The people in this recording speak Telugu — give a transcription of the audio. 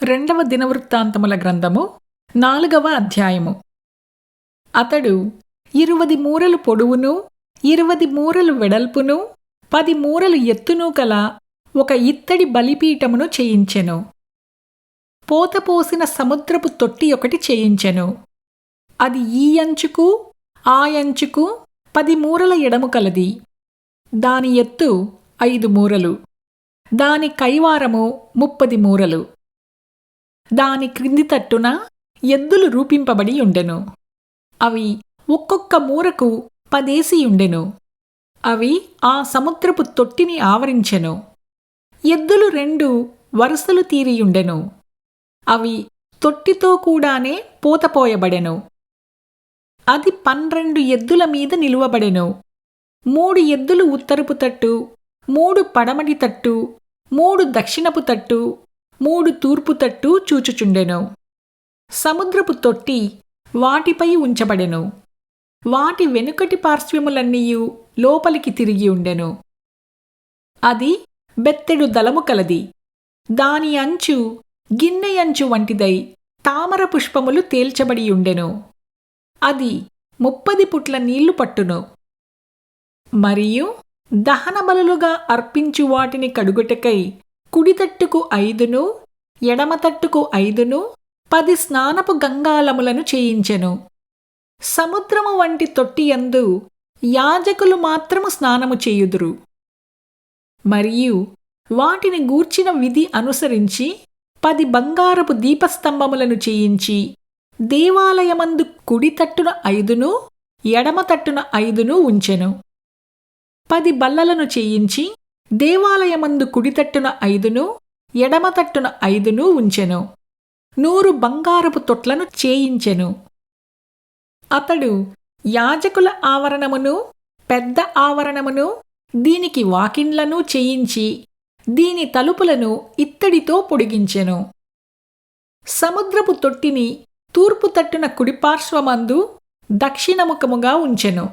రెండవ దినవృత్తాంతముల గ్రంథము 4వ అధ్యాయము. అతడు 20 మూరలు పొడవును 20 మూరలు వెడల్పును 10 మూరలు ఎత్తును కల ఒక ఇత్తడి బలిపీఠమును చేయించెను. పోతపోసిన సముద్రపు తొట్టి ఒకటి చేయించెను. అది ఈ అంచుకు ఆ అంచుకు 10 మూరల ఎడము కలది. దాని ఎత్తు 5 మూరలు, దాని కైవారము 30 మూరలు. దాని క్రింది తట్టున ఎద్దులు రూపింపబడి ఉండెను. అవి ఒక్కొక్క మూరకు 10 ఉండెను. అవి ఆ సముద్రపు తొట్టిని ఆవరించెను. ఎద్దులు 2 వరుసలు తీరియుండెను. అవి తొట్టితో కూడానే పోతపోయబడెను. అది 12 ఎద్దుల మీద నిలువబడెను. 3 ఎద్దులు ఉత్తరపు తట్టు, 3 పడమటి తట్టు, 3 దక్షిణపు తట్టు, 3 తూర్పు తట్టు చూచుచుండెను. సముద్రపు తొట్టి వాటిపై ఉంచబడెను. వాటి వెనుకటి పార్శ్వములన్నీయు లోపలికి తిరిగి ఉండెను. అది బెత్తెడు దళము కలది. దాని అంచు గిన్నె అంచు వంటిదై తామర పుష్పములు తేల్చబడి ఉండెను. అది 30 పుట్ల నీళ్లు పట్టును. మరియు దహన బలులుగా అర్పించు వాటిని కడుగుటకై కుడితట్టుకు 5, ఎడమతట్టుకు 5, 10 స్నానపు గంగాళములను చేయించెను. సముద్రము వంటి తొట్టియందు యాజకులు మాత్రము స్నానము చేయుదురు. మరియు వాటిని గూర్చిన విధి అనుసరించి 10 బంగారపు దీపస్తంభములను చేయించి దేవాలయమందు కుడితట్టున 5, ఎడమతట్టున 5 ఉంచెను. 10 బల్లలను చేయించి దేవాలయమందు కుడితట్టున 5, ఎడమతట్టున 5 ఉంచెను. 100 బంగారపు తొట్లను చేయించెను. అతడు యాజకుల ఆవరణమును పెద్ద ఆవరణమును దీనికి వాకిండ్లను చేయించి దీని తలుపులను ఇత్తడితో పొడిగించెను. సముద్రపు తొట్టిని తూర్పు తట్టున కుడిపార్శ్వమందు దక్షిణముఖముగా ఉంచెను.